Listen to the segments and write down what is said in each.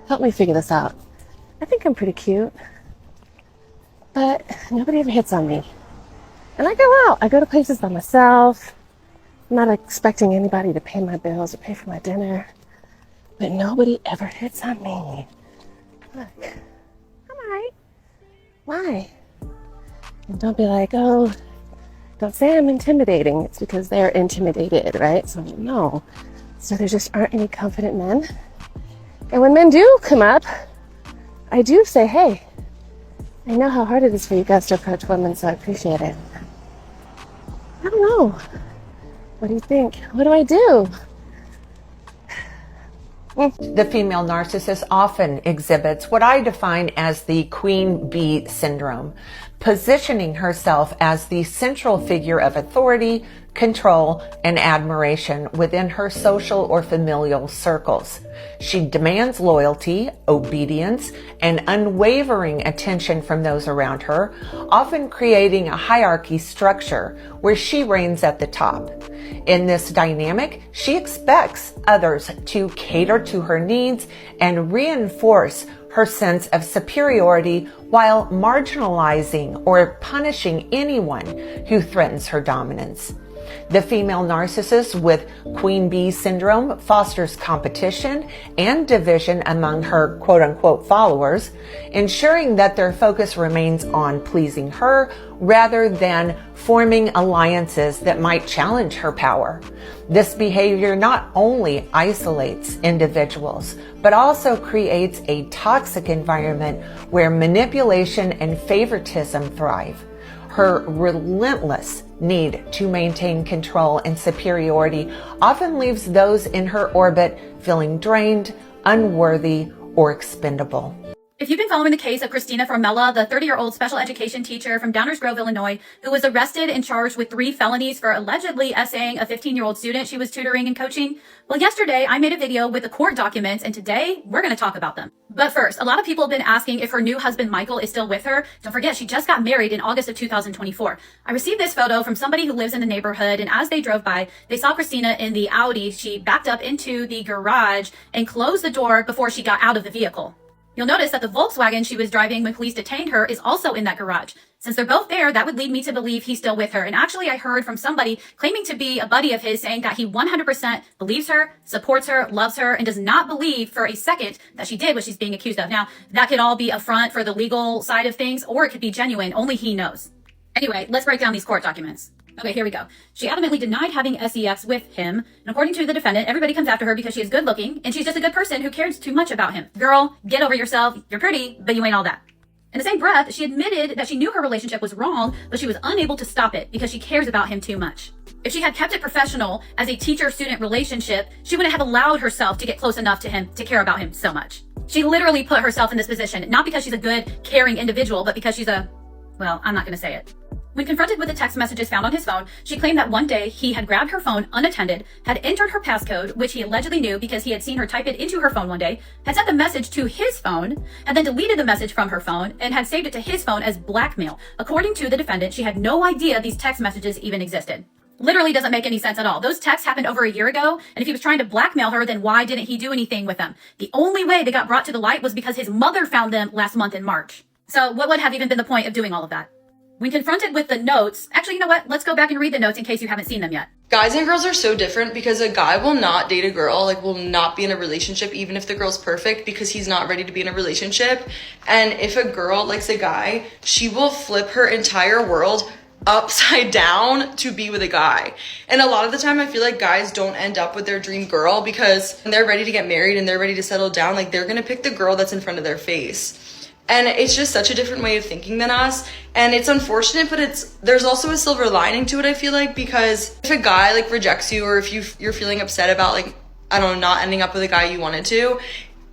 help me figure this out. I think I'm pretty cute, but nobody ever hits on me. And I go out. I go to places by myself. I'm not expecting anybody to pay my bills or pay for my dinner. But nobody ever hits on me. Look, I'm alright. Why? And don't be like, oh, don't say I'm intimidating. It's because they're intimidated, right? So no. So there just aren't any confident men. And when men do come up, I do say, hey, I know how hard it is for you guys to approach women, so I appreciate it. I don't know. What do you think? What do I do? The female narcissist often exhibits what I define as the queen bee syndrome, positioning herself as the central figure of authority, control, and admiration within her social or familial circles. She demands loyalty, obedience, and unwavering attention from those around her, often creating a hierarchy structure where she reigns at the top. In this dynamic, she expects others to cater to her needs and reinforce her sense of superiority while marginalizing or punishing anyone who threatens her dominance. The female narcissist with queen bee syndrome fosters competition and division among her quote-unquote followers, ensuring that their focus remains on pleasing her rather than forming alliances that might challenge her power. This behavior not only isolates individuals, but also creates a toxic environment where manipulation and favoritism thrive. Her relentless need to maintain control and superiority often leaves those in her orbit feeling drained, unworthy, or expendable. If you've been following the case of Christina Formella, the 30-year-old special education teacher from Downers Grove, Illinois, who was arrested and charged with 3 felonies for allegedly essaying a 15-year-old student she was tutoring and coaching, well, yesterday I made a video with the court documents, and today we're going to talk about them. But first, a lot of people have been asking if her new husband, Michael, is still with her. Don't forget, she just got married in August of 2024. I received this photo from somebody who lives in the neighborhood, and as they drove by, they saw Christina in the Audi. She backed up into the garage and closed the door before she got out of the vehicle. You'll notice that the Volkswagen she was driving when police detained her is also in that garage. Since they're both there, that would lead me to believe he's still with her. And actually, I heard from somebody claiming to be a buddy of his saying that he 100% believes her, supports her, loves her, and does not believe for a second that she did what she's being accused of. Now, that could all be a front for the legal side of things, or it could be genuine. Only he knows. Anyway, let's break down these court documents. Okay, here we go. She adamantly denied having sex with him. And according to the defendant, everybody comes after her because she is good looking and she's just a good person who cares too much about him. Girl, get over yourself. You're pretty, but you ain't all that. In the same breath, she admitted that she knew her relationship was wrong, but she was unable to stop it because she cares about him too much. If she had kept it professional as a teacher-student relationship, she wouldn't have allowed herself to get close enough to him to care about him so much. She literally put herself in this position, not because she's a good, caring individual, but because she's well, I'm not going to say it. When confronted with the text messages found on his phone, she claimed that one day he had grabbed her phone unattended, had entered her passcode, which he allegedly knew because he had seen her type it into her phone one day, had sent the message to his phone, and then deleted the message from her phone, and had saved it to his phone as blackmail. According to the defendant, she had no idea these text messages even existed. Literally doesn't make any sense at all. Those texts happened over a year ago, and if he was trying to blackmail her, then why didn't he do anything with them? The only way they got brought to the light was because his mother found them last month in March. So what would have even been the point of doing all of that? When confronted with the notes, actually, you know what? Let's go back and read the notes in case you haven't seen them yet. Guys and girls are so different because a guy will not date a girl, will not be in a relationship even if the girl's perfect because he's not ready to be in a relationship. And if a girl likes a guy, she will flip her entire world upside down to be with a guy. And a lot of the time I feel like guys don't end up with their dream girl because when they're ready to get married and they're ready to settle down, they're gonna pick the girl that's in front of their face. And it's just such a different way of thinking than us. And it's unfortunate, but there's also a silver lining to it, I feel like, because if a guy rejects you, or if you're feeling upset about I don't know, not ending up with a guy you wanted to,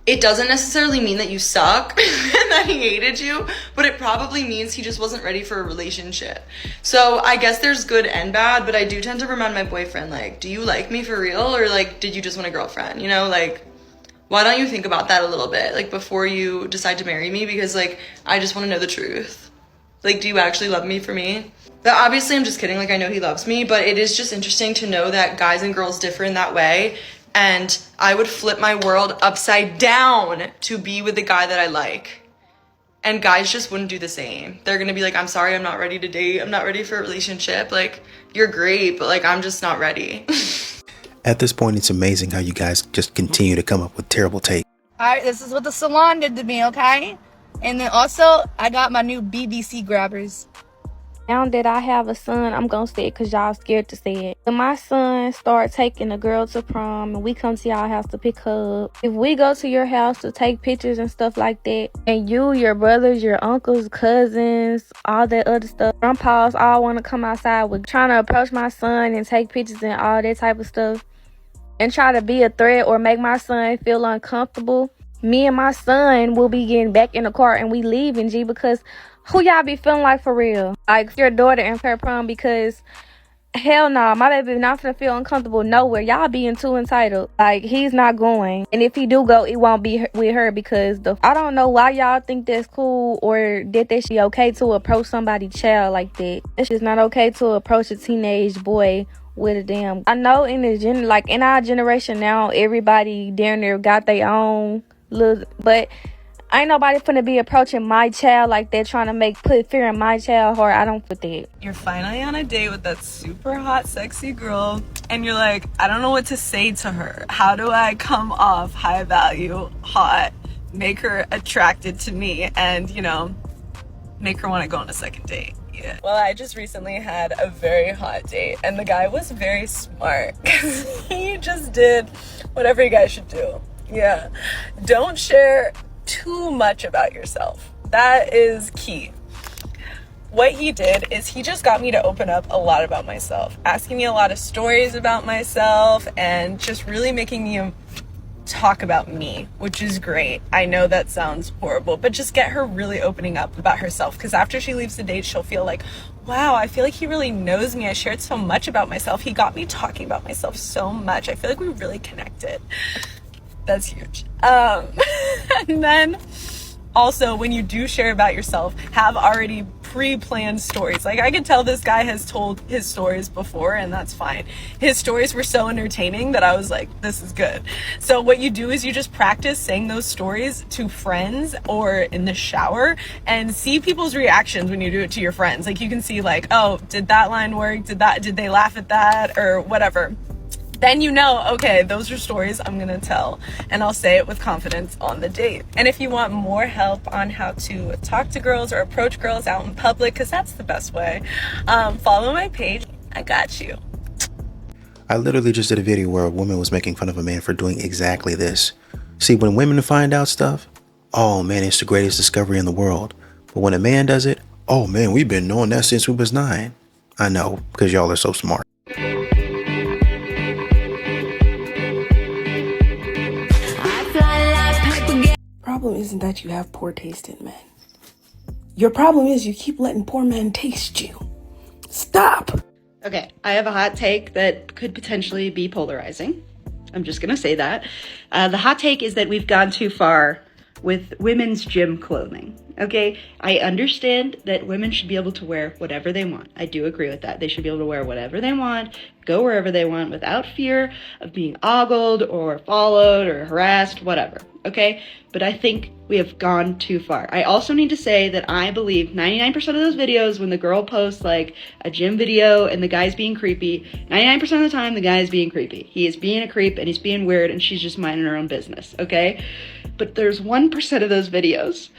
it doesn't necessarily mean that you suck and that he hated you, but it probably means he just wasn't ready for a relationship. So I guess there's good and bad, but I do tend to remind my boyfriend, do you like me for real? Or did you just want a girlfriend? Why don't you think about that a little bit, before you decide to marry me? Because, I just want to know the truth. Do you actually love me for me? But obviously, I'm just kidding. I know he loves me, but it is just interesting to know that guys and girls differ in that way. And I would flip my world upside down to be with the guy that I like. And guys just wouldn't do the same. They're gonna be like, I'm sorry, I'm not ready to date. I'm not ready for a relationship. Like, you're great, but like, I'm just not ready. At this point, it's amazing how you guys just continue to come up with terrible takes. Alright, this is what the salon did to me, okay? And then also, I got my new BBC grabbers. Now that I have a son, I'm gonna say it because y'all scared to say it. When my son start taking a girl to prom and we come to y'all house to pick her up, if we go to your house to take pictures and stuff like that, and you, your brothers, your uncles, cousins, all that other stuff, grandpas all want to come outside with trying to approach my son and take pictures and all that type of stuff, and try to be a threat or make my son feel uncomfortable, me and my son will be getting back in the car and we leaving, G, because who y'all be feeling like for real? Like your daughter in her prom, because hell no, my baby not gonna feel uncomfortable nowhere. Y'all being too entitled. Like, he's not going. And if he do go, it won't be with her because I don't know why y'all think that's cool or that should be okay to approach somebody's child like that. It's just not okay to approach a teenage boy with a damn. I know in our generation now, everybody down there got their own little, but ain't nobody finna be approaching my child like that, trying to put fear in my child's heart. I don't put that. You're finally on a date with that super hot, sexy girl, and you're like, I don't know what to say to her. How do I come off high value, hot, make her attracted to me, and, you know, make her want to go on a second date? Yeah. Well, I just recently had a very hot date, and the guy was very smart because he just did whatever you guys should do. Yeah. Don't share too much about yourself. That is key. What he did is he just got me to open up a lot about myself, asking me a lot of stories about myself and just really making me talk about me, which is great. I know that sounds horrible, but just get her really opening up about herself, because after she leaves the date, she'll feel like, wow, I feel like he really knows me. I shared so much about myself. He got me talking about myself so much. I feel like we really connected. That's huge. And then also, when you do share about yourself, have already pre-planned stories. Like, I could tell this guy has told his stories before, and that's fine. His stories were so entertaining that I was like, this is good. So what you do is you just practice saying those stories to friends or in the shower and see people's reactions when you do it to your friends. Like, you can see like, oh, did that line work? Did they laugh at that or whatever? Then you know, okay, those are stories I'm gonna tell, and I'll say it with confidence on the date. And if you want more help on how to talk to girls or approach girls out in public, because that's the best way, follow my page. I got you. I literally just did a video where a woman was making fun of a man for doing exactly this. See, when women find out stuff, oh man, it's the greatest discovery in the world. But when a man does it, oh man, we've been knowing that since we was 9. I know, because y'all are so smart. Problem isn't that you have poor taste in men. Your problem is you keep letting poor men taste you. Stop! Okay, I have a hot take that could potentially be polarizing. I'm just gonna say that. The hot take is that we've gone too far with women's gym clothing. Okay, I understand that women should be able to wear whatever they want. I do agree with that. They should be able to wear whatever they want, go wherever they want without fear of being ogled or followed or harassed, whatever. Okay, but I think we have gone too far. I also need to say that I believe 99% of those videos when the girl posts like a gym video and the guy's being creepy, 99% of the time the guy is being creepy. He is being a creep and he's being weird and she's just minding her own business, okay? But there's 1% of those videos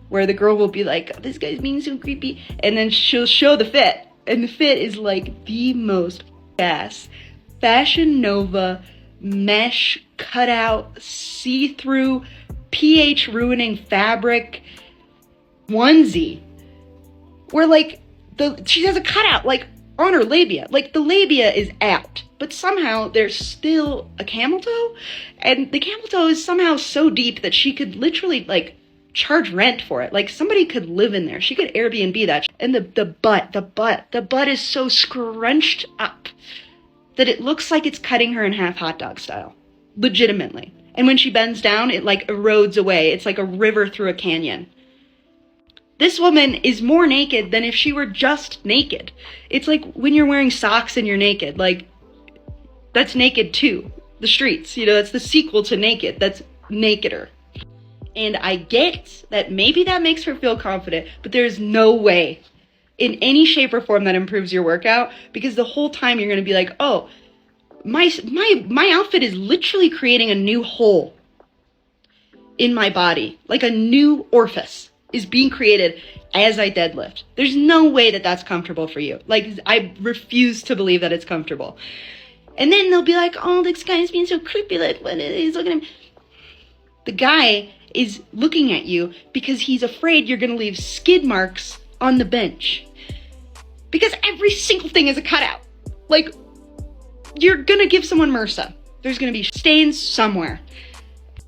where the girl will be like, oh, this guy's being so creepy, and then she'll show the fit, and the fit is like the most ass Fashion Nova mesh cutout see-through pH ruining fabric onesie where like she has a cutout like on her labia, like the labia is out, but somehow there's still a camel toe, and the camel toe is somehow so deep that she could literally like charge rent for it. Like somebody could live in there. She could Airbnb that. And the butt is so scrunched up that it looks like it's cutting her in half hot dog style. Legitimately. And when she bends down, it like erodes away. It's like a river through a canyon. This woman is more naked than if she were just naked. It's like when you're wearing socks and you're naked. Like, that's naked too. the streets. You know, that's the sequel to Naked. That's Nakeder. And I get that maybe that makes her feel confident, but there's no way in any shape or form that improves your workout, because the whole time you're going to be like, oh, my outfit is literally creating a new hole in my body. Like a new orifice is being created as I deadlift. There's no way that that's comfortable for you. Like, I refuse to believe that it's comfortable. And then they'll be like, oh, this guy's being so creepy. Like, what is he's looking at me? The guy is looking at you because he's afraid you're going to leave skid marks on the bench. Because every single thing is a cutout. Like, you're going to give someone MRSA. There's going to be stains somewhere.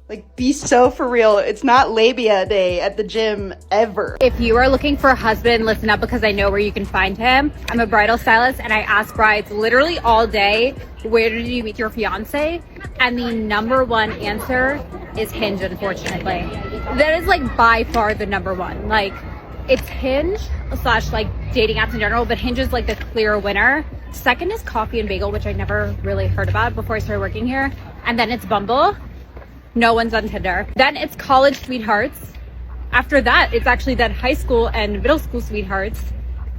Like, be so for real. It's not labia day at the gym ever. If you are looking for a husband, listen up, because I know where you can find him. I'm a bridal stylist and I ask brides literally all day, where did you meet your fiance? And the number one answer is Hinge, unfortunately. That is like by far the number one. Like, it's Hinge / like dating apps in general, but Hinge is like the clear winner. Second is Coffee and Bagel, which I never really heard about before I started working here. And then it's Bumble. No one's on Tinder. Then it's College Sweethearts. After that, it's actually then high school and middle school sweethearts,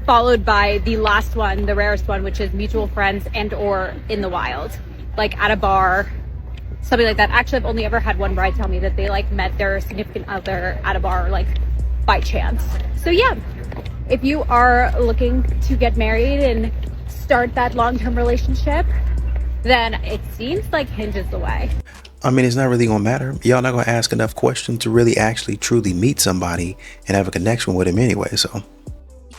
followed by the last one, the rarest one, which is mutual friends and or in the wild, like at a bar, something like that. Actually, I've only ever had one bride tell me that they like met their significant other at a bar, like by chance. So yeah, if you are looking to get married and start that long-term relationship, then it seems like Hinge is the way. I mean, it's not really gonna matter. Y'all not gonna ask enough questions to really actually truly meet somebody and have a connection with him anyway, so.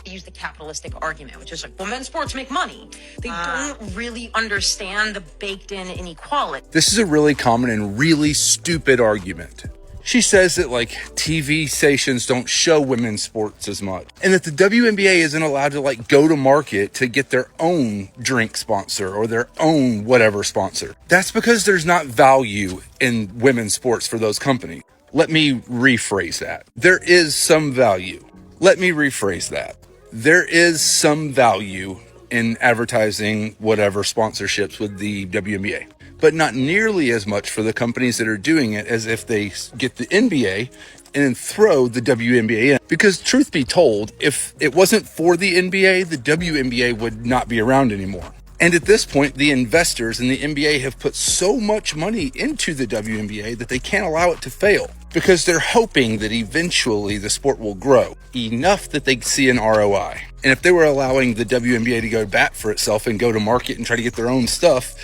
Use the capitalistic argument, which is like, well, men's sports make money. They don't really understand the baked in inequality. This is a really common and really stupid argument. She says that like TV stations don't show women's sports as much, and that the WNBA isn't allowed to like go to market to get their own drink sponsor or their own whatever sponsor. That's because there's not value in women's sports for those companies. Let me rephrase that. There is some value. Let me rephrase that. There is some value in advertising whatever sponsorships with the WNBA, but not nearly as much for the companies that are doing it as if they get the NBA and then throw the WNBA in. Because truth be told, if it wasn't for the NBA, the WNBA would not be around anymore. And at this point, the investors in the NBA have put so much money into the WNBA that they can't allow it to fail, because they're hoping that eventually the sport will grow enough that they see an ROI. And if they were allowing the WNBA to go bat for itself and go to market and try to get their own stuff,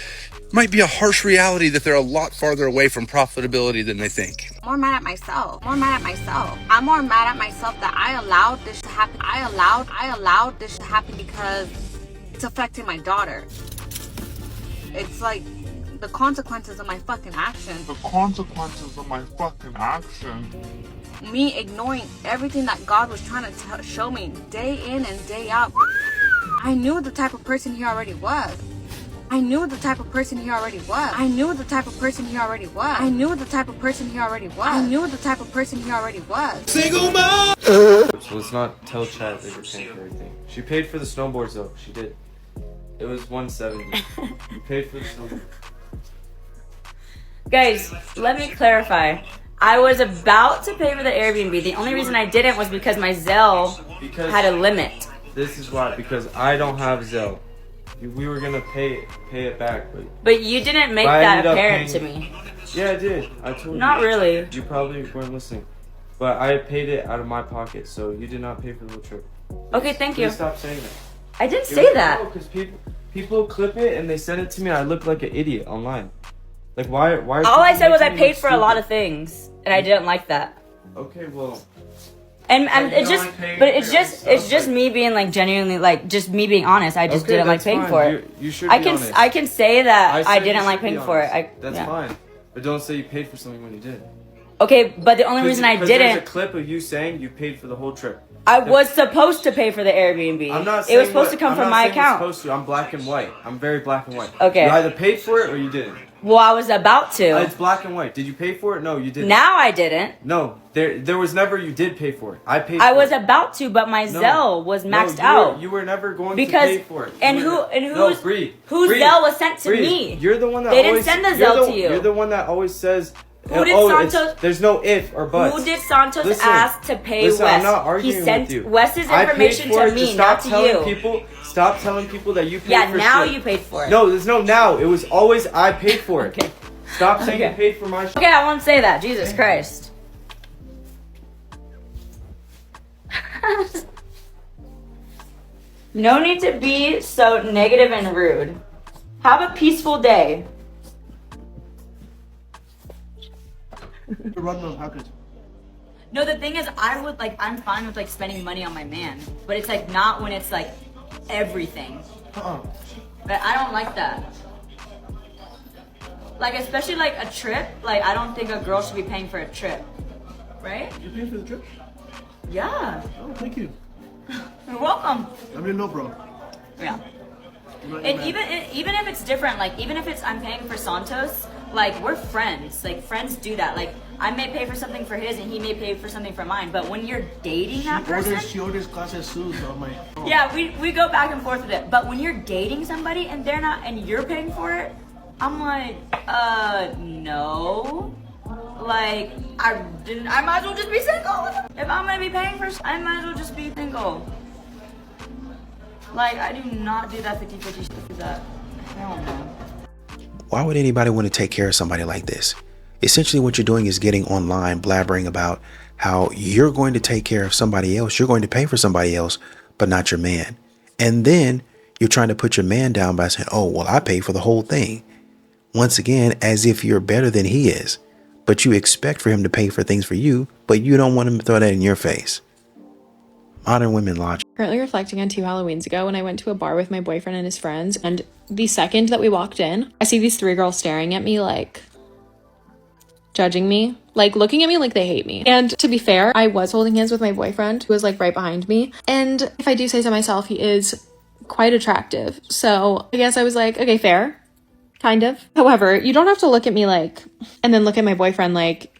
might be a harsh reality that they're a lot farther away from profitability than they think. I'm more mad at myself. I'm more mad at myself that I allowed this to happen. I allowed this to happen because it's affecting my daughter. It's like the consequences of my fucking actions. Me ignoring everything that God was trying to show me day in and day out. I knew the type of person he already was. I knew the type of person he already was. I knew the type of person he already was. I knew the type of person he already was. I knew the type of person he already was. Single mom! So let's not tell Chad that you're paying for everything. She paid for the snowboards though. She did. It was $170. You paid for the snowboard. Guys, let me clarify. I was about to pay for the Airbnb. The only reason I didn't was because my Zelle had a limit. This is why, because I don't have Zelle. We were gonna pay it back, but you didn't make that apparent to me. Yeah, I did. I told you. Not really. You probably weren't listening. But I paid it out of my pocket, so you did not pay for the whole trip. Okay, thank you. Stop saying that. I didn't say that. No, because people clip it and they send it to me. I look like an idiot online. Like why? All I said was I paid for a lot of things, and I didn't like that. Okay, well. And it's just, but it's just me being like genuinely like just me being honest. I just didn't like paying for it. You should be honest. I can say that I didn't like paying for it. That's fine, but don't say you paid for something when you did. Okay, but the only reason I didn't. There's a clip of you saying you paid for the whole trip. I was supposed to pay for the Airbnb. I'm not saying it was supposed to come from my account. I'm black and white. I'm very black and white. Okay. You either paid for it or you didn't. Well, I was about to. It's black and white. Did you pay for it? No, you didn't. Now I didn't. No, there was never you did pay for it. I paid I for was it. about to, but my No. Zelle was No, maxed you out. You were never going Because to pay for it. and You were- whose Bree, Zelle was sent to Bree, me? You're the one that They didn't always, send the you're Zelle to you. You're the one that always says, Who did Santos- there's no if or buts. Who did Santos Listen, ask to pay listen, Wes? I'm not arguing He sent with you. Wes's I paid information for to it. me, Just stop not to telling you. people. Stop telling people that you paid Yeah, for now shit. you paid for it. No, there's no now. It was always I paid for it. Okay. Stop saying Okay. you paid for my shit. Okay, I won't say that. Jesus Christ. No need to be so negative and rude. Have a peaceful day. No, the thing is, I'm fine with like spending money on my man, but it's like not when it's like everything. But I don't like that. Like, especially like a trip, like I don't think a girl should be paying for a trip. Right? You paying for the trip? Yeah. Oh, thank you. You're welcome. I didn't know, bro. Yeah. You're right, And man. even if it's different, like even if it's I'm paying for Santos, like we're friends. Like friends do that. Like I may pay for something for his and he may pay for something for mine. But when you're dating that person, She orders clases shoes on my. yeah, we go back and forth with it. But when you're dating somebody and they're not and you're paying for it, I'm like, no. Like I might as well just be single. If I'm gonna be paying for, I might as well just be single. Like I do not do that 50-50 shit with that. Hell no. Why would anybody want to take care of somebody like this? Essentially what you're doing is getting online blabbering about how you're going to take care of somebody else, you're going to pay for somebody else, but not your man. And then you're trying to put your man down by saying, oh, well, I pay for the whole thing. Once again, as if you're better than he is, but you expect for him to pay for things for you, but you don't want him to throw that in your face. Modern women logic. Currently reflecting on 2 Halloweens ago when I went to a bar with my boyfriend and his friends, and the second that we walked in, I see these 3 girls staring at me like judging me, like looking at me like they hate me. And to be fair, I was holding hands with my boyfriend who was like right behind me. And if I do say so myself, he is quite attractive. So I guess I was like, okay, fair. Kind of. However, you don't have to look at me like, and then look at my boyfriend like,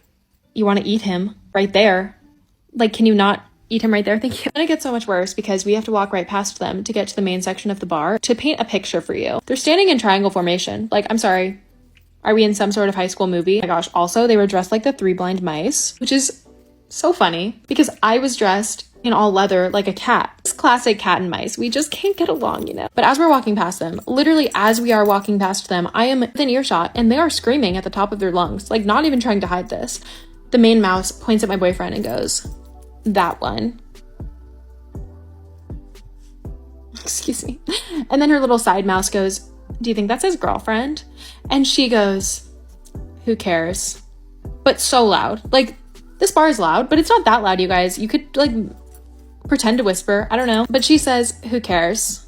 you want to eat him right there. Like, can you not eat him right there? Thank you. And it gets so much worse because we have to walk right past them to get to the main section of the bar to paint a picture for you. They're standing in triangle formation. Like, I'm sorry. Are we in some sort of high school movie? Oh my gosh. Also, they were dressed like the 3 Blind Mice, which is so funny because I was dressed in all leather like a cat. It's classic cat and mice. We just can't get along, you know. But as we're walking past them, literally as we are walking past them, I am within earshot and they are screaming at the top of their lungs, like not even trying to hide this. The main mouse points at my boyfriend and goes, that one. Excuse me. And then her little side mouse goes, do you think that's his girlfriend? And she goes, who cares? But so loud. Like, this bar is loud, but it's not that loud, you guys. You could, like, pretend to whisper. I don't know. But she says, who cares?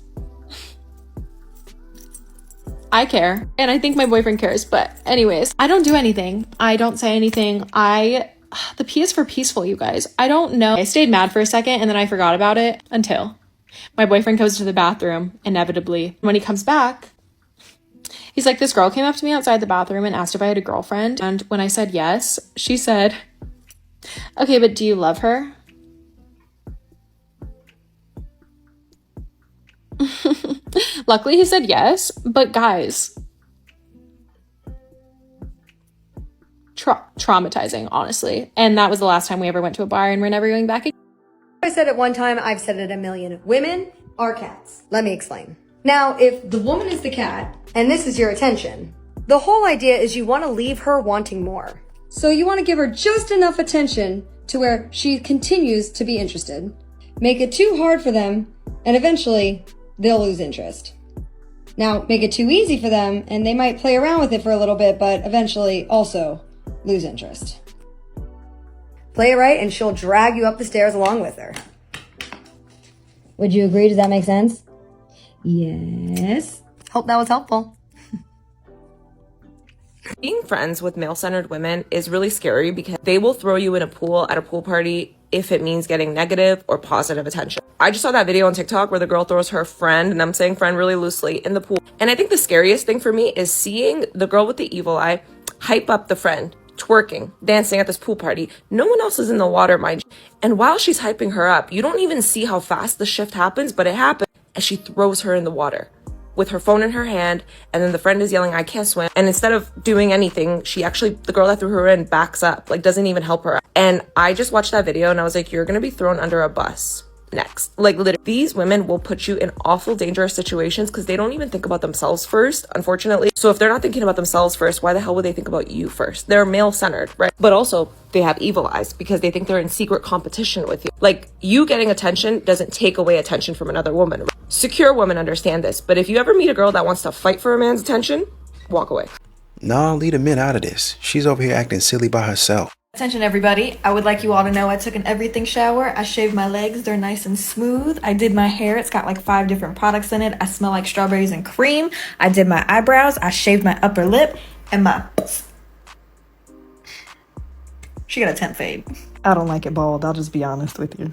I care. And I think my boyfriend cares. But anyways, I don't do anything. I don't say anything. The P is for peaceful, you guys. I don't know. I stayed mad for a second and then I forgot about it until my boyfriend goes to the bathroom, inevitably. When he comes back, he's like, this girl came up to me outside the bathroom and asked if I had a girlfriend. And when I said yes, she said, okay, but do you love her? Luckily, he said yes, but guys, traumatizing, honestly. And that was the last time we ever went to a bar and we're never going back again. I said it one time, I've said it a million. Women are cats. Let me explain. Now, if the woman is the cat and this is your attention, the whole idea is you want to leave her wanting more. So you want to give her just enough attention to where she continues to be interested. Make it too hard for them, and eventually they'll lose interest. Now, make it too easy for them, and they might play around with it for a little bit, but eventually also lose interest. Play it right, and she'll drag you up the stairs along with her. Would you agree? Does that make sense? Yes. Hope that was helpful. Being friends with male-centered women is really scary because they will throw you in a pool at a pool party if it means getting negative or positive attention. I just saw that video on TikTok where the girl throws her friend, and I'm saying friend really loosely, in the pool. And I think the scariest thing for me is seeing the girl with the evil eye hype up the friend, twerking, dancing at this pool party. No one else is in the water, mind you. And while she's hyping her up, you don't even see how fast the shift happens, but it happens as she throws her in the water with her phone in her hand, and then the friend is yelling, I can't swim. And instead of doing anything, the girl that threw her in backs up, like doesn't even help her. And I just watched that video and I was like, you're gonna be thrown under a bus next. Like literally, these women will put you in awful dangerous situations because they don't even think about themselves first, unfortunately. So if they're not thinking about themselves first, why the hell would they think about you first? They're male-centered, right? But also they have evil eyes because they think they're in secret competition with you. Like, you getting attention doesn't take away attention from another woman. Secure women understand this, but if you ever meet a girl that wants to fight for a man's attention, walk away. Nah, leave the men out of this. She's over here acting silly by herself. Attention everybody, I would like you all to know I took an everything shower. I shaved my legs, they're nice and smooth. I did my hair, it's got like 5 different products in it. I smell like strawberries and cream. I did my eyebrows, I shaved my upper lip, and she got a 10 fade. I don't like it bald, I'll just be honest with you.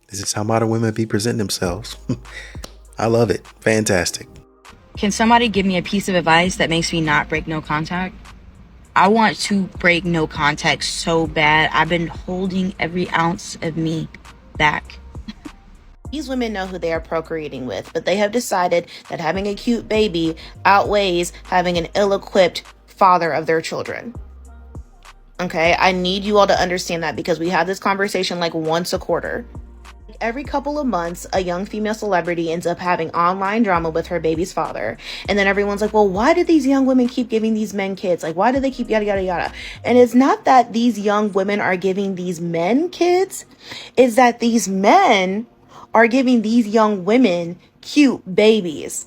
This is how modern women be presenting themselves. I love it. Fantastic. Can somebody give me a piece of advice that makes me not break no contact? I want to break no contact so bad. I've been holding every ounce of me back. These women know who they are procreating with, but they have decided that having a cute baby outweighs having an ill-equipped father of their children. Okay, I need you all to understand that because we have this conversation like once a quarter. Every couple of months, a young female celebrity ends up having online drama with her baby's father. And then everyone's like, well, why do these young women keep giving these men kids? Like, why do they keep yada, yada, yada? And it's not that these young women are giving these men kids. It's that these men are giving these young women cute babies.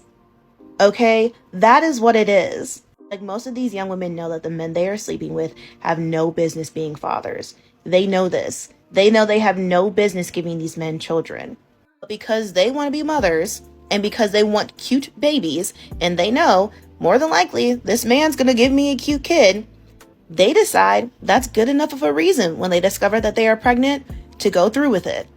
Okay? That is what it is. Like, most of these young women know that the men they are sleeping with have no business being fathers. They know this. They know they have no business giving these men children. But because they want to be mothers and because they want cute babies and they know more than likely this man's going to give me a cute kid, they decide that's good enough of a reason when they discover that they are pregnant to go through with it.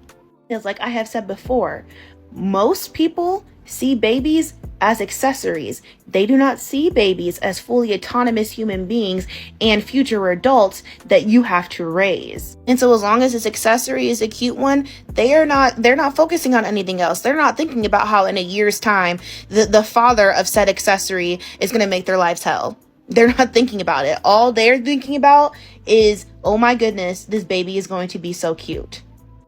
It's like I have said before, most people see babies as accessories. They do not see babies as fully autonomous human beings and future adults that you have to raise. And so as long as this accessory is a cute one, they're not focusing on anything else. They're not thinking about how in a year's time, the father of said accessory is going to make their lives hell. They're not thinking about it. All they're thinking about is, oh my goodness, this baby is going to be so cute.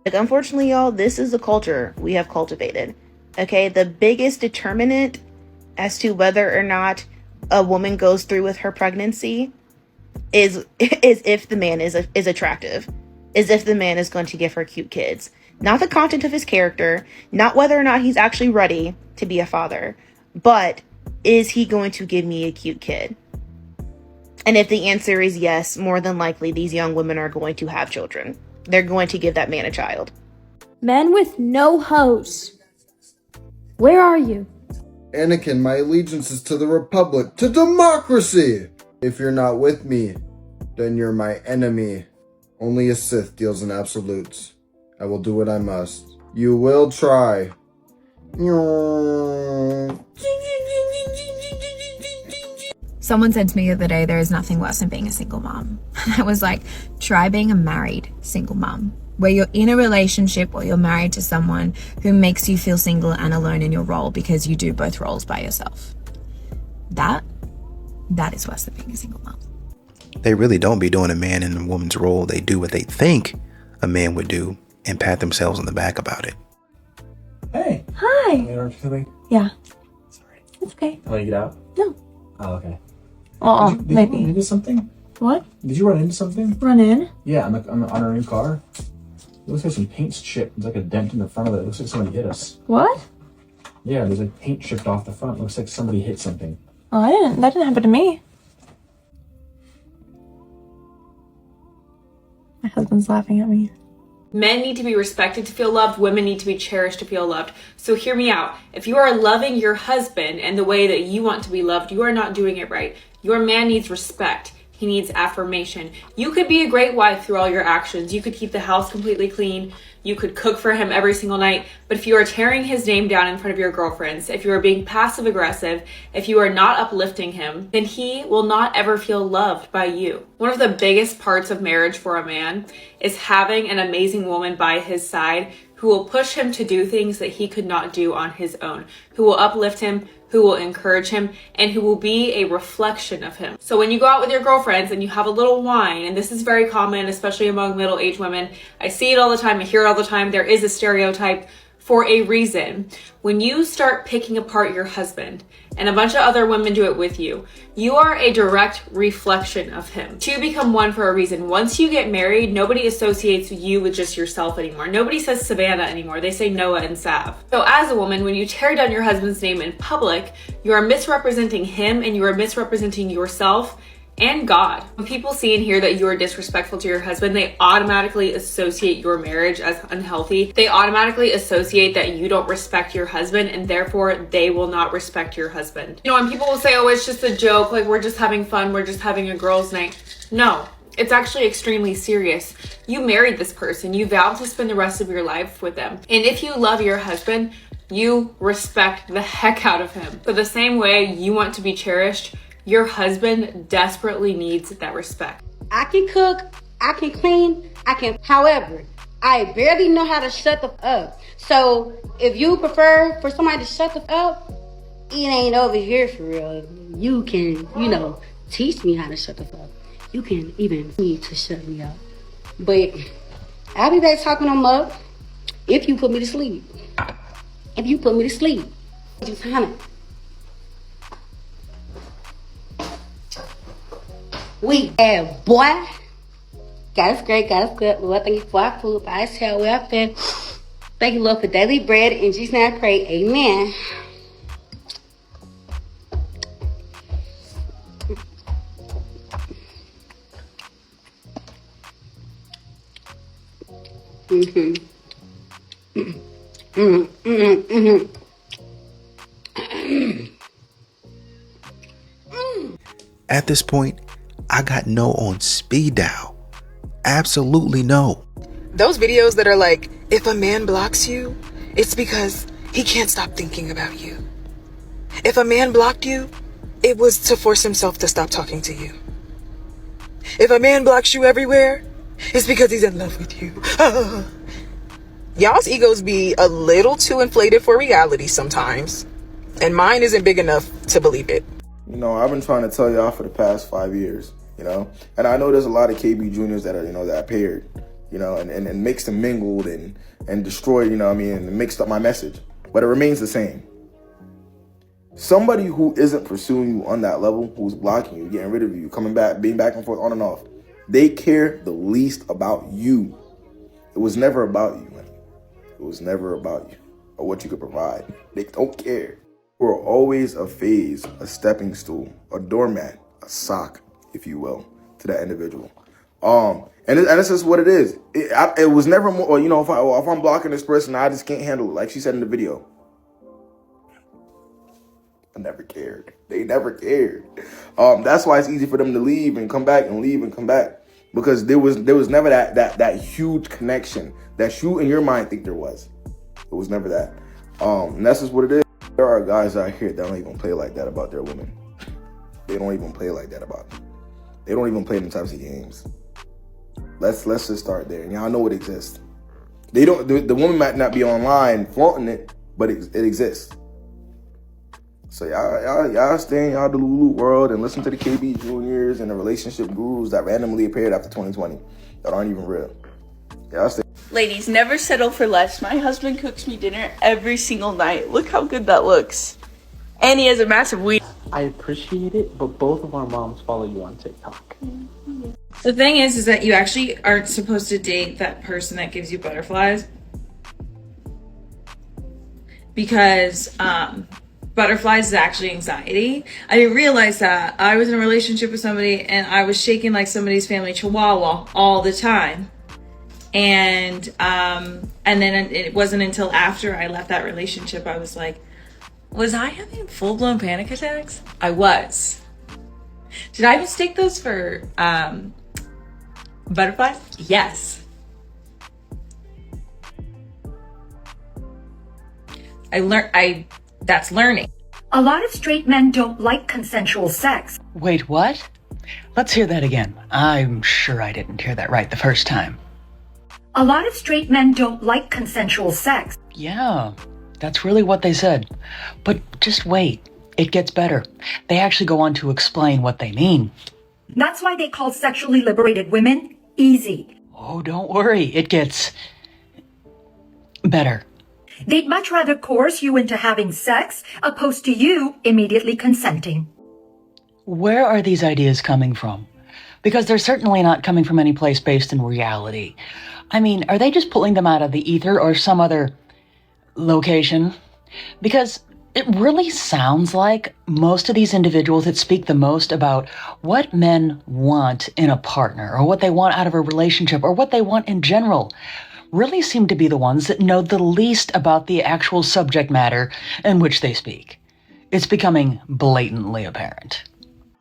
Like, unfortunately, y'all, this is the culture we have cultivated. Okay, the biggest determinant as to whether or not a woman goes through with her pregnancy is if the man is attractive, is if the man is going to give her cute kids. Not the content of his character, not whether or not he's actually ready to be a father, but is he going to give me a cute kid? And if the answer is yes, more than likely these young women are going to have children. They're going to give that man a child. Men with no hose. Where are you? Anakin, my allegiance is to the Republic, to democracy! If you're not with me, then you're my enemy. Only a Sith deals in absolutes. I will do what I must. You will try. Someone said to me the other day, there is nothing worse than being a single mom. And I was like, try being a married single mom, where you're in a relationship or you're married to someone who makes you feel single and alone in your role because you do both roles by yourself. That is worse than being a single mom. They really don't be doing a man and a woman's role. They do what they think a man would do and pat themselves on the back about it. Hey. Hi. You know something? Yeah. Sorry. It's okay. Want to get out? No. Oh, okay. Did you run into something? What? Did you run into something? Run in? Yeah, on our new car. It looks like some paint's chipped. There's like a dent in the front of it. It looks like somebody hit us. What? Yeah, there's like paint chipped off the front. Looks like somebody hit something. Oh, that didn't happen to me. My husband's laughing at me. Men need to be respected to feel loved. Women need to be cherished to feel loved. So hear me out. If you are loving your husband in the way that you want to be loved, you are not doing it right. Your man needs respect. He needs affirmation. You could be a great wife through all your actions. You could keep the house completely clean. You could cook for him every single night. But if you are tearing his name down in front of your girlfriends, if you are being passive aggressive, if you are not uplifting him, then he will not ever feel loved by you. One of the biggest parts of marriage for a man is having an amazing woman by his side who will push him to do things that he could not do on his own, who will uplift him, who will encourage him, and who will be a reflection of him. So when you go out with your girlfriends and you have a little wine, and this is very common, especially among middle-aged women, I see it all the time, I hear it all the time, there is a stereotype for a reason. When you start picking apart your husband, and a bunch of other women do it with you, you are a direct reflection of him. Two become one for a reason. Once you get married, nobody associates you with just yourself anymore. Nobody says Savannah anymore. They say Noah and Sav. So as a woman, when you tear down your husband's name in public, you are misrepresenting him and you are misrepresenting yourself and God. When people see and hear that you are disrespectful to your husband, they automatically associate your marriage as unhealthy. They automatically associate that you don't respect your husband, and therefore they will not respect your husband. You know, and people will say, oh, it's just a joke, like we're just having fun, we're just having a girls' night. No, it's actually extremely serious. You married this person, you vowed to spend the rest of your life with them. And if you love your husband, you respect the heck out of him. So the same way you want to be cherished, your husband desperately needs that respect. I can cook, I can clean, however, I barely know how to shut the f up. So if you prefer for somebody to shut the f up, it ain't over here for real. You can, teach me how to shut the f up. You can even need to shut me up. But I'll be back talking them up if you put me to sleep. If you put me to sleep. Just honey. We have boy. God is great, God is good. Lord, thank you for our food, for our health, welfare. Thank you, Lord, for daily bread. In Jesus' name I pray, amen. At this point, I got no on speed dial. Absolutely no. Those videos that are like, if a man blocks you, it's because he can't stop thinking about you. If a man blocked you, it was to force himself to stop talking to you. If a man blocks you everywhere, it's because he's in love with you. Y'all's egos be a little too inflated for reality sometimes, and mine isn't big enough to believe it. I've been trying to tell y'all for the past 5 years, and I know there's a lot of KB juniors that are, that are paired, and mixed and mingled and destroyed, and mixed up my message, but it remains the same. Somebody who isn't pursuing you on that level, who's blocking you, getting rid of you, coming back, being back and forth, on and off, they care the least about you. It was never about you, man. It was never about you or what you could provide. They don't care. We're always a phase, a stepping stool, a doormat, a sock, if you will, to that individual. And this is what it is. It was never more, if I'm blocking this person, I just can't handle it. Like she said in the video. I never cared. They never cared. That's why it's easy for them to leave and come back and leave and come back. Because there was never that huge connection that you in your mind think there was. It was never that. And that's just what it is. There are guys out here that don't even play like that about their women. They don't even play like that about them. They don't even play them types of games. Let's just start there. And y'all know it exists. They don't. The woman might not be online flaunting it, but it exists. So y'all stay in y'all Delulu world and listen to the KB juniors and the relationship gurus that randomly appeared after 2020 that aren't even real. Y'all stay. Ladies, never settle for less. My husband cooks me dinner every single night. Look how good that looks. And he has a massive weed. I appreciate it, but both of our moms follow you on TikTok. The thing is that you actually aren't supposed to date that person that gives you butterflies. Because butterflies is actually anxiety. I didn't realize that. I was in a relationship with somebody and I was shaking like somebody's family chihuahua all the time. And then it wasn't until after I left that relationship I was like, was I having full-blown panic attacks? I was. Did I mistake those for butterflies? Yes. That's learning. A lot of straight men don't like consensual sex. Wait, what? Let's hear that again. I'm sure I didn't hear that right the first time. A lot of straight men don't like consensual sex. Yeah, that's really what they said. But just wait, it gets better. They actually go on to explain what they mean. That's why they call sexually liberated women easy. Oh, don't worry, it gets better. They'd much rather coerce you into having sex opposed to you immediately consenting. Where are these ideas coming from? Because they're certainly not coming from any place based in reality. I mean, are they just pulling them out of the ether or some other location? Because it really sounds like most of these individuals that speak the most about what men want in a partner or what they want out of a relationship or what they want in general really seem to be the ones that know the least about the actual subject matter in which they speak. It's becoming blatantly apparent.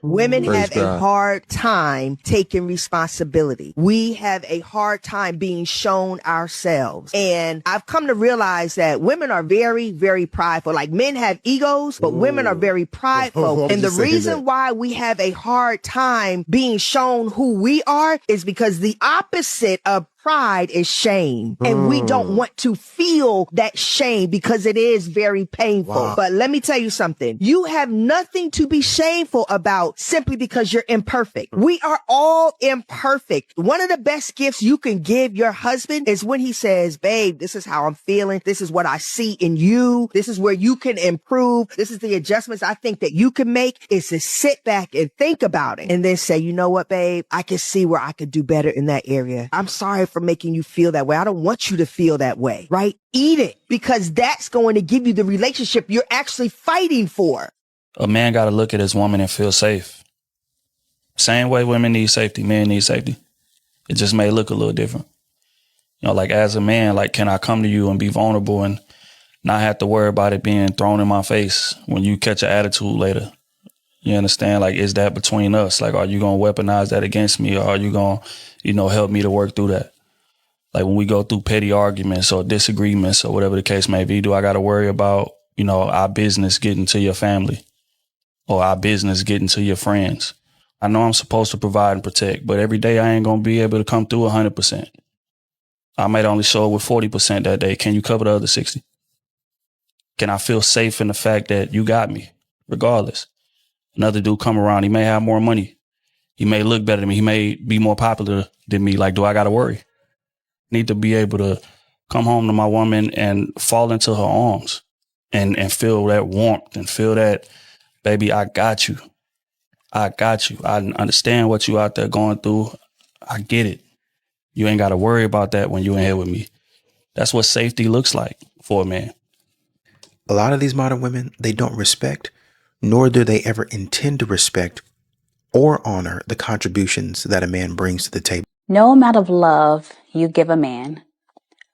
Women Praise have a God. hard time taking responsibility. We have a hard time being shown ourselves. And I've come to realize that women are very, very prideful. Like men have egos, but women are very prideful. And the reason why we have a hard time being shown who we are is because the opposite of pride is shame. And we don't want to feel that shame because it is very painful. Wow. But let me tell you something. You have nothing to be shameful about simply because you're imperfect. We are all imperfect. One of the best gifts you can give your husband is when he says, babe, this is how I'm feeling. This is what I see in you. This is where you can improve. This is the adjustments I think that you can make, is to sit back and think about it and then say, you know what, babe, I can see where I could do better in that area. I'm sorry for making you feel that way. I don't want you to feel that way, right? Eat it, because that's going to give you the relationship you're actually fighting for. A man got to look at his woman and feel safe. Same way women need safety, men need safety. It just may look a little different. You know, like as a man, like, can I come to you and be vulnerable and not have to worry about it being thrown in my face when you catch an attitude later? You understand? Like, is that between us? Like, are you going to weaponize that against me, or are you going to, help me to work through that? Like when we go through petty arguments or disagreements or whatever the case may be, do I got to worry about, our business getting to your family or our business getting to your friends? I know I'm supposed to provide and protect, but every day I ain't going to be able to come through 100%. I might only show up with 40% that day. Can you cover the other 60? Can I feel safe in the fact that you got me regardless? Another dude come around, he may have more money. He may look better than me. He may be more popular than me. Like, do I got to worry? Need to be able to come home to my woman and fall into her arms and feel that warmth and feel that, baby, I got you. I got you. I understand what you out there going through. I get it. You ain't got to worry about that when you in here with me. That's what safety looks like for a man. A lot of these modern women, they don't respect, nor do they ever intend to respect or honor the contributions that a man brings to the table. No amount of love you give a man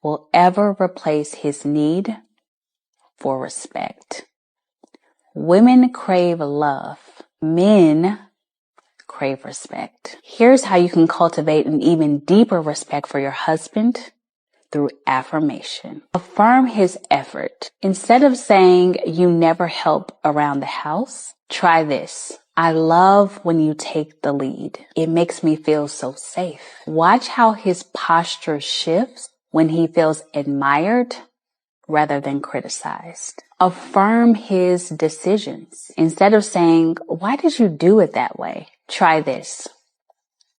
will ever replace his need for respect. Women crave love. Men crave respect. Here's how you can cultivate an even deeper respect for your husband through affirmation. Affirm his effort. Instead of saying you never help around the house, try this. I love when you take the lead. It makes me feel so safe. Watch how his posture shifts when he feels admired rather than criticized. Affirm his decisions. Instead of saying, why did you do it that way? Try this.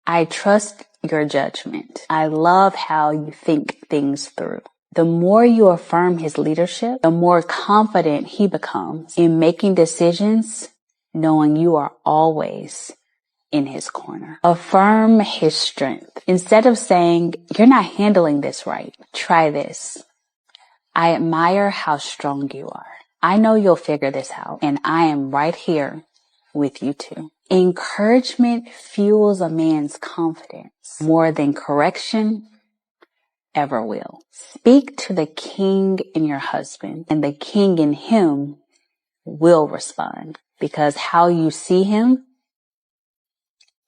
I trust your judgment. I love how you think things through. The more you affirm his leadership, the more confident he becomes in making decisions, knowing you are always in his corner. Affirm his strength. Instead of saying, you're not handling this right, try this. I admire how strong you are. I know you'll figure this out, and I am right here with you too. Encouragement fuels a man's confidence more than correction ever will. Speak to the king in your husband, and the king in him will respond, because how you see him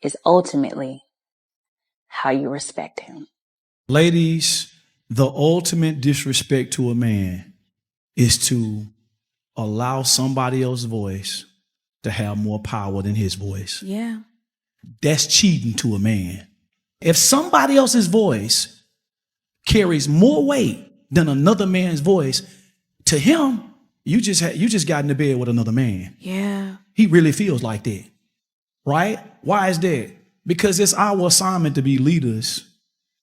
is ultimately how you respect him. Ladies, the ultimate disrespect to a man is to allow somebody else's voice to have more power than his voice. Yeah. That's cheating to a man. If somebody else's voice carries more weight than another man's voice, to him, you just got into bed with another man. Yeah. He really feels like that, right? Why is that? Because it's our assignment to be leaders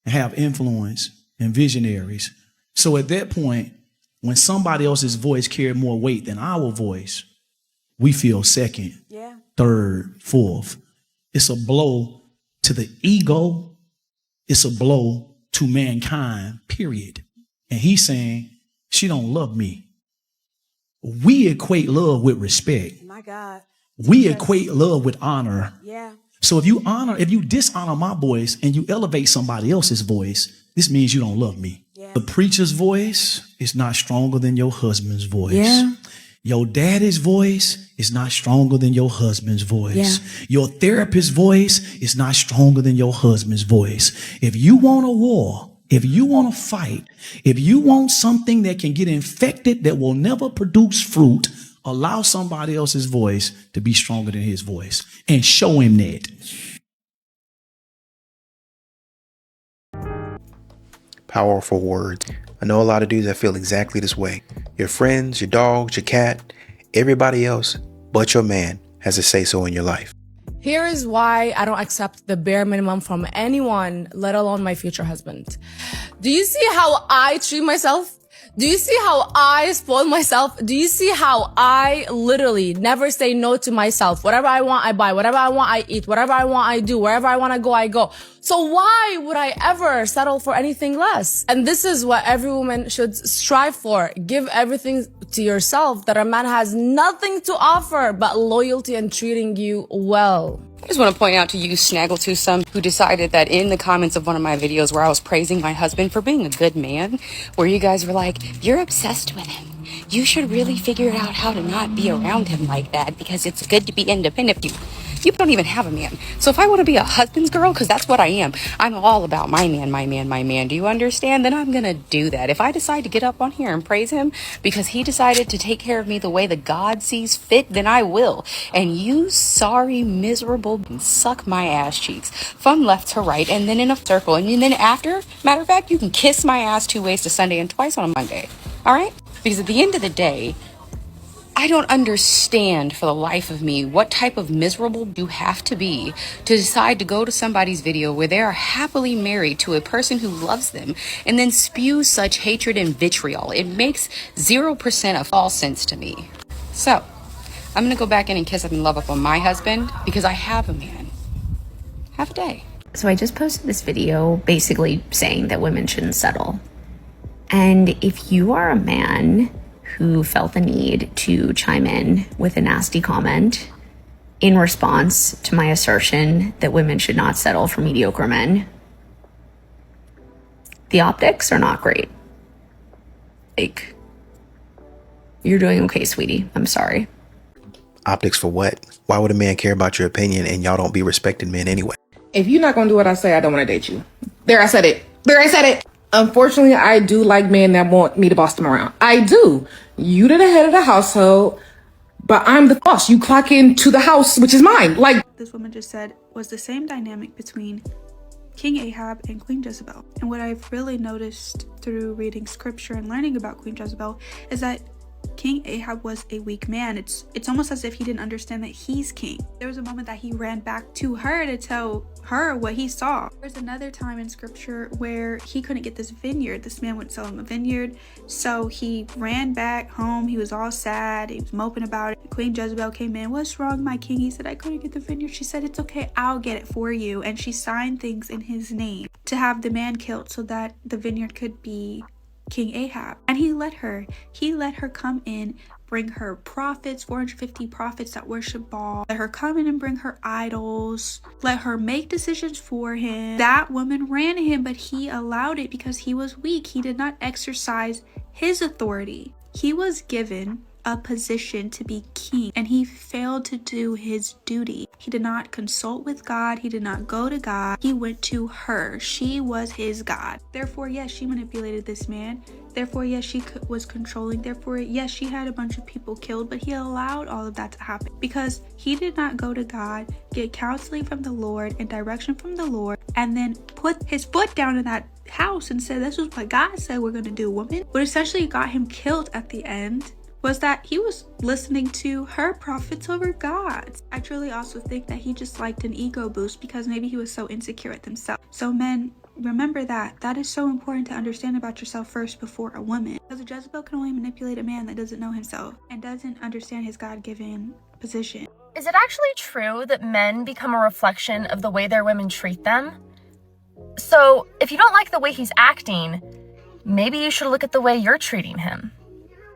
and have influence and visionaries. So at that point, when somebody else's voice carries more weight than our voice, we feel second, third, fourth. It's a blow to the ego. It's a blow to mankind, period. And he's saying, she don't love me. We equate love with respect. My God. We equate love with honor. Yeah. So if you dishonor my voice and you elevate somebody else's voice, this means you don't love me. Yeah. The preacher's voice is not stronger than your husband's voice. Yeah. Your daddy's voice is not stronger than your husband's voice. Yeah. Your therapist's voice is not stronger than your husband's voice. If you want a war, if you want to fight, if you want something that can get infected that will never produce fruit, allow somebody else's voice to be stronger than his voice and show him that. Powerful words. I know a lot of dudes that feel exactly this way. Your friends, your dogs, your cat, everybody else but your man has a say-so in your life. Here is why I don't accept the bare minimum from anyone, let alone my future husband. Do you see how I treat myself? Do you see how I spoil myself? Do you see how I literally never say no to myself? Whatever I want, I buy. Whatever I want, I eat. Whatever I want, I do. Wherever I want to go, I go. So why would I ever settle for anything less? And this is what every woman should strive for. Give everything to yourself that a man has nothing to offer but loyalty and treating you well. I just want to point out to you, Snaggletoothsome, who decided that in the comments of one of my videos where I was praising my husband for being a good man, where you guys were like, you're obsessed with him. You should really figure out how to not be around him like that because it's good to be independent. You don't even have a man. So if I want to be a husband's girl, because that's what I am, I'm all about my man, my man, my man. Do you understand? Then I'm going to do that. If I decide to get up on here and praise him because he decided to take care of me the way that God sees fit, then I will. And you sorry, miserable, suck my ass cheeks from left to right and then in a circle. And then after, matter of fact, you can kiss my ass 2 ways to Sunday and twice on a Monday. All right? Because at the end of the day, I don't understand for the life of me what type of miserable you have to be to decide to go to somebody's video where they are happily married to a person who loves them and then spew such hatred and vitriol. It makes 0% of all sense to me. So, I'm going to go back in and kiss up and love up on my husband because I have a man. Have a day. So I just posted this video basically saying that women shouldn't settle. And if you are a man who felt the need to chime in with a nasty comment in response to my assertion that women should not settle for mediocre men, the optics are not great. Like, you're doing okay, sweetie. I'm sorry. Optics for what? Why would a man care about your opinion and y'all don't be respecting men anyway? If you're not gonna do what I say, I don't want to date you. There, I said it. There, I said it. Unfortunately, I do like men that want me to boss them around. I do. You the head of the household, but I'm the boss. You clock into the house, which is mine. Like this woman just said was the same dynamic between King Ahab and Queen Jezebel. And what I've really noticed through reading scripture and learning about Queen Jezebel is that King Ahab was a weak man. It's almost as if he didn't understand that he's king. There was a moment that he ran back to her to tell her what he saw. There's another time in scripture where he couldn't get this vineyard. This man wouldn't sell him a vineyard. So he ran back home. He was all sad. He was moping about it. Queen Jezebel came in. What's wrong, my king? He said, I couldn't get the vineyard. She said, it's okay. I'll get it for you. And she signed things in his name to have the man killed so that the vineyard could be King Ahab. And he let her come in, bring her prophets, 450 prophets that worship Baal. Let her come in and bring her idols. Let her make decisions for him. That woman ran him, but he allowed it because he was weak. He did not exercise his authority. He was given a position to be king and he failed to do his duty. He did not consult with God. He did not go to God. He went to her. She was his God. Therefore, yes, she manipulated this man. Therefore, yes, she was controlling. Therefore, yes, she had a bunch of people killed, but he allowed all of that to happen because he did not go to God, get counseling from the Lord and direction from the Lord, and then put his foot down in that house and said, this is what God said we're going to do, woman. What essentially got him killed at the end was that he was listening to her prophets over God's. I truly also think that he just liked an ego boost because maybe he was so insecure at himself. So men, remember that is so important to understand about yourself first before a woman. Because a Jezebel can only manipulate a man that doesn't know himself and doesn't understand his God-given position. Is it actually true that men become a reflection of the way their women treat them? So, if you don't like the way he's acting, maybe you should look at the way you're treating him.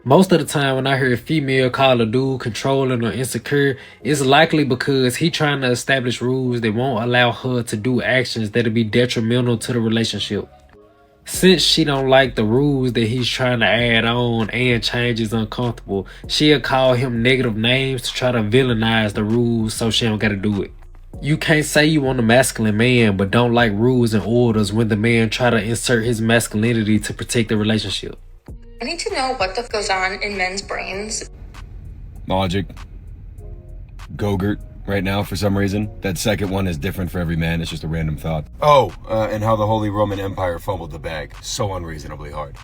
Most of the time when I hear a female call a dude controlling or insecure, it's likely because he trying to establish rules that won't allow her to do actions that'll be detrimental to the relationship. Since she don't like the rules that he's trying to add on and change is uncomfortable, she'll call him negative names to try to villainize the rules so she don't gotta do it. You can't say you want a masculine man but don't like rules and orders when the man try to insert his masculinity to protect the relationship. I need to know what the f goes on in men's brains. Logic. Gogurt right now for some reason. That second one is different for every man. It's just a random thought. Oh, and how the Holy Roman Empire fumbled the bag. So unreasonably hard.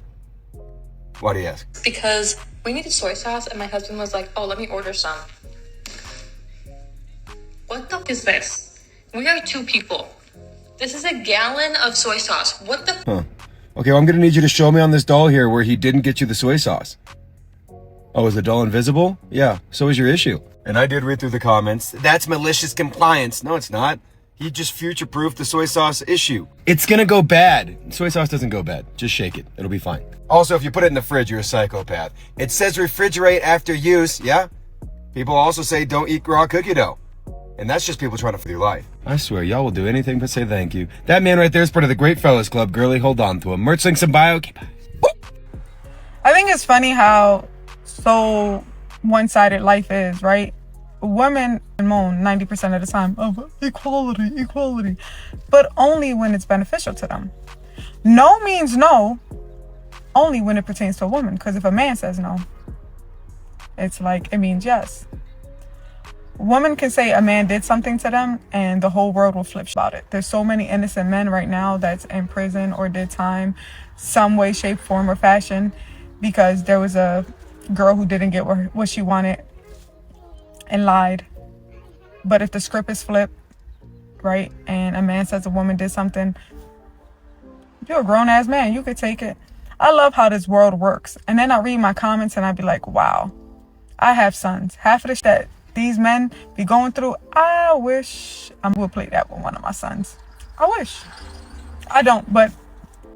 Why do you ask? Because we needed soy sauce and my husband was like, oh, let me order some. What the f is this? We are 2 people. This is a gallon of soy sauce. What the f? Huh. Okay, well, I'm gonna need you to show me on this doll here where he didn't get you the soy sauce. Oh, is the doll invisible? Yeah, so is your issue. And I did read through the comments. That's malicious compliance. No, it's not. He just future-proofed the soy sauce issue. It's gonna go bad. Soy sauce doesn't go bad. Just shake it. It'll be fine. Also, if you put it in the fridge, you're a psychopath. It says refrigerate after use, yeah? People also say don't eat raw cookie dough. And that's just people trying to your life. I swear, y'all will do anything but say thank you. That man right there is part of the Great Fellas Club. Girlie, hold on to him. Merch links in bio. Okay, bye. I think it's funny how so one-sided life is, right? Women moan 90% of the time of equality, but only when it's beneficial to them. No means no, only when it pertains to a woman. Because if a man says no, it's like it means yes. Women can say a man did something to them and the whole world will flip about it. There's so many innocent men right now that's in prison or did time some way, shape, form, or fashion because there was a girl who didn't get what she wanted and lied. But if the script is flipped, right, and a man says a woman did something, you're a grown-ass man. You could take it. I love how this world works. And then I read my comments and I'd be like, wow, I have sons. Half of the shit that these men be going through, I wish I would play that with one of my sons. I wish. I don't, but.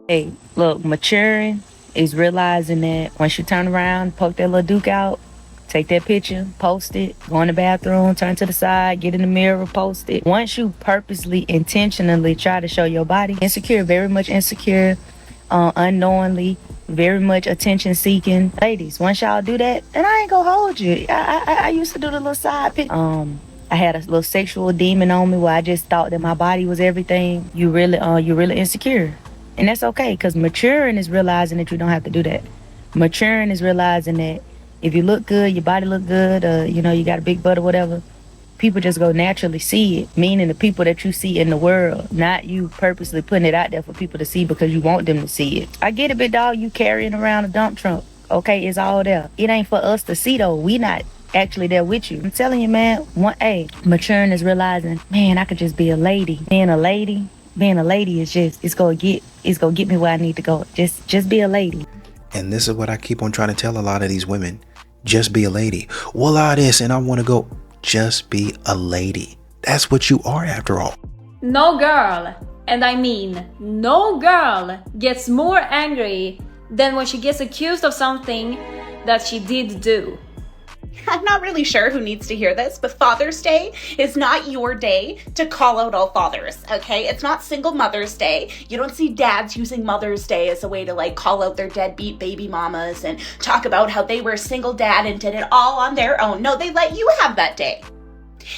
Hey, look, maturing is realizing that once you turn around, poke that little Duke out, take that picture, post it, go in the bathroom, turn to the side, get in the mirror, post it. Once you purposely, intentionally try to show your body, insecure, very much insecure, unknowingly, very much attention seeking. Ladies, once y'all do that, and I ain't gonna hold you. I used to do the little side pic. I had a little sexual demon on me where I just thought that my body was everything. You're really insecure. And that's okay, because maturing is realizing that you don't have to do that. Maturing is realizing that if you look good, your body look good, you got a big butt or whatever, people just go naturally see it, meaning the people that you see in the world, not you purposely putting it out there for people to see because you want them to see it. I get it, big dog, you carrying around a dump truck. Okay, it's all there. It ain't for us to see though. We not actually there with you. I'm telling you, man, maturing is realizing, man, I could just be a lady. Being a lady is just, it's gonna get me where I need to go. Just be a lady. And this is what I keep on trying to tell a lot of these women. Just be a lady. Well, I this and I want to go. Just be a lady. That's what you are after all. No girl, and I mean no girl, gets more angry than when she gets accused of something that she did do. I'm not really sure who needs to hear this, but Father's Day is not your day to call out all fathers, okay? It's not Single Mother's Day. You don't see dads using Mother's Day as a way to call out their deadbeat baby mamas and talk about how they were a single dad and did it all on their own. No, they let you have that day.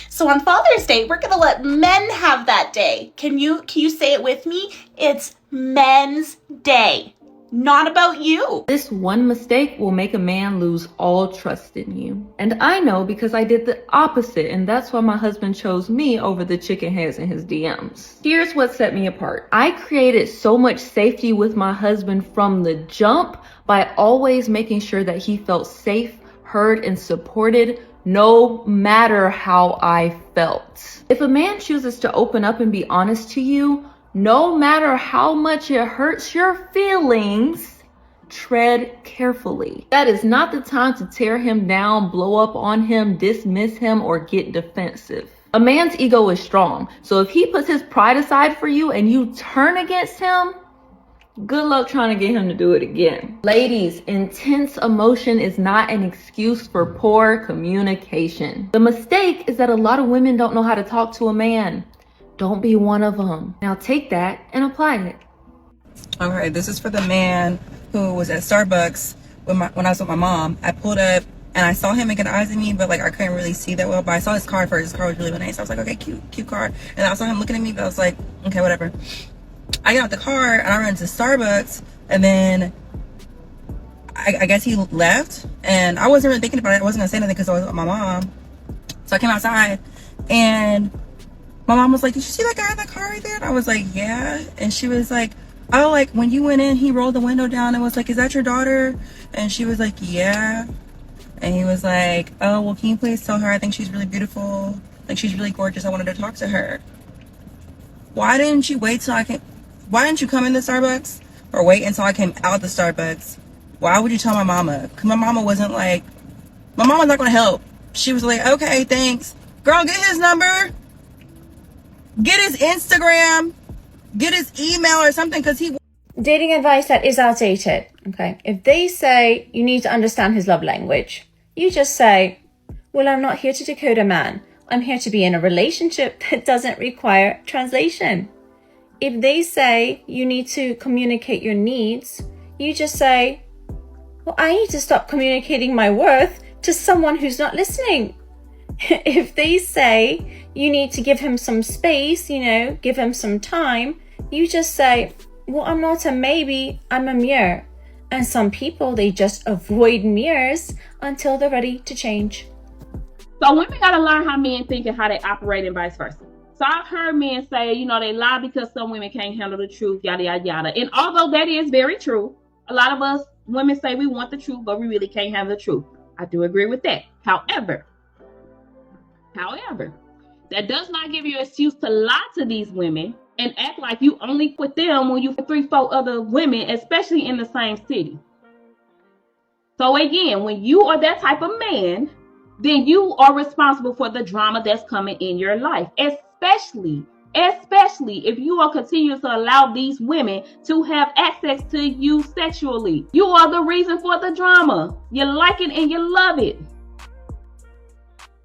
So on Father's Day, we're gonna let men have that day. Can you say it with me? It's Men's Day. Not about you. This one mistake will make a man lose all trust in you. And I know because I did the opposite, and that's why my husband chose me over the chicken heads in his DMs. Here's what set me apart. I created so much safety with my husband from the jump by always making sure that he felt safe, heard, and supported no matter how I felt. If a man chooses to open up and be honest to you, no matter how much it hurts your feelings, tread carefully. That is not the time to tear him down, blow up on him, dismiss him, or get defensive. A man's ego is strong, so if he puts his pride aside for you and you turn against him, good luck trying to get him to do it again. Ladies, intense emotion is not an excuse for poor communication. The mistake is that a lot of women don't know how to talk to a man. Don't be one of them. Now take that and apply it. Okay, this is for the man who was at Starbucks when I was with my mom. I pulled up and I saw him making eyes at me, but like I couldn't really see that well. But I saw his car first. His car was really nice. I was like, okay, cute car. And I saw him looking at me, but I was like, okay, whatever. I get out the car and I ran to Starbucks, and then I guess he left, and I wasn't really thinking about it. I wasn't gonna say anything because I was with my mom. So I came outside and my mom was like, did you see that guy in the car right there? And I was like, yeah. And she was like, oh, like when you went in, he rolled the window down and was like, is that your daughter? And she was like, yeah. And he was like, oh, well, can you please tell her I think she's really beautiful? Like, she's really gorgeous. I wanted to talk to her. Why didn't you wait till why didn't you come in the Starbucks or wait until I came out the Starbucks? Why would you tell my mama? Because my mama wasn't like, my mama's not going to help. She was like, okay, thanks. Girl, get his number. Get his Instagram, get his email or something, because he... Dating advice that is outdated, okay? If they say you need to understand his love language, you just say, well, I'm not here to decode a man. I'm here to be in a relationship that doesn't require translation. If they say you need to communicate your needs, you just say, well, I need to stop communicating my worth to someone who's not listening. If they say you need to give him some space, give him some time, you just say, well, I'm not a maybe, I'm a mirror. And some people, they just avoid mirrors until they're ready to change. So women got to learn how men think and how they operate and vice versa. So I've heard men say, they lie because some women can't handle the truth, yada, yada, yada. And although that is very true, a lot of us women say we want the truth, but we really can't handle the truth. I do agree with that. However, that does not give you an excuse to lie to these women and act like you only with them when you 3-4 other women, especially in the same city. So again, when you are that type of man, then you are responsible for the drama that's coming in your life, especially if you are continuing to allow these women to have access to you sexually. You are the reason for the drama. You like it and you love it.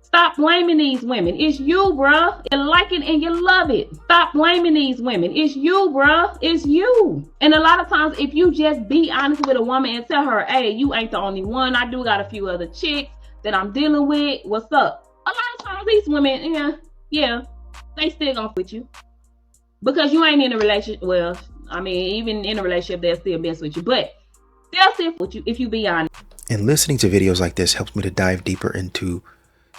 Stop blaming these women. It's you, bruh. You like it and you love it. Stop blaming these women. It's you, bruh. It's you. And a lot of times, if you just be honest with a woman and tell her, hey, you ain't the only one. I do got a few other chicks that I'm dealing with. What's up? A lot of times, these women, yeah, they still gonna with you. Because you ain't in a relationship. Well, I mean, even in a relationship, they'll still mess with you. But they'll still with you if you be honest. And listening to videos like this helps me to dive deeper into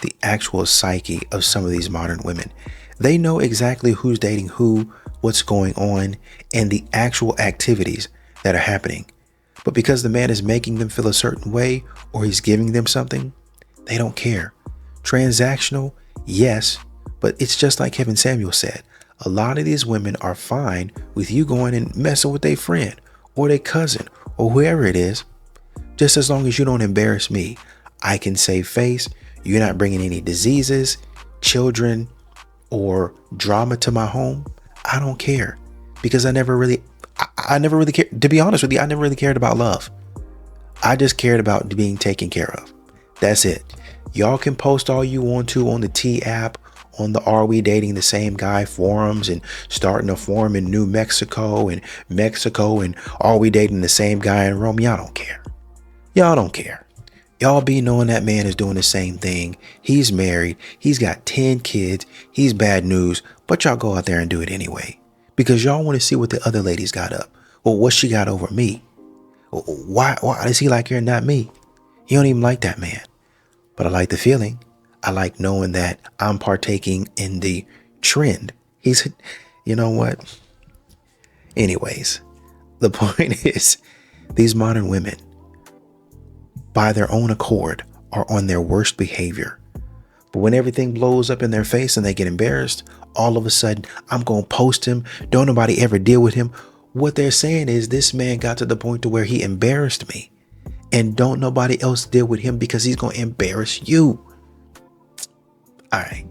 the actual psyche of some of these modern women. They know exactly who's dating who, what's going on, and the actual activities that are happening. But because the man is making them feel a certain way or he's giving them something, they don't care. Transactional, yes, but it's just like Kevin Samuel said. A lot of these women are fine with you going and messing with their friend or their cousin or whoever it is, just as long as you don't embarrass me. I can save face. You're not bringing any diseases, children, or drama to my home. I don't care because I never really cared. To be honest with you, I never really cared about love. I just cared about being taken care of. That's it. Y'all can post all you want to on the T app, on the Are We Dating the Same Guy forums, and starting a forum in New Mexico and Are We Dating the Same Guy in Rome. Y'all don't care. Y'all don't care. Y'all be knowing that man is doing the same thing. He's married. He's got 10 kids. He's bad news. But y'all go out there and do it anyway. Because y'all want to see what the other ladies got up. Or what she got over me. Why does he like her and not me? You don't even like that man. But I like the feeling. I like knowing that I'm partaking in the trend. You know what? Anyways, the point is, these modern women, by their own accord, are on their worst behavior. But when everything blows up in their face and they get embarrassed, all of a sudden, I'm going to post him. Don't nobody ever deal with him. What they're saying is this man got to the point to where he embarrassed me. And don't nobody else deal with him because he's going to embarrass you. All right.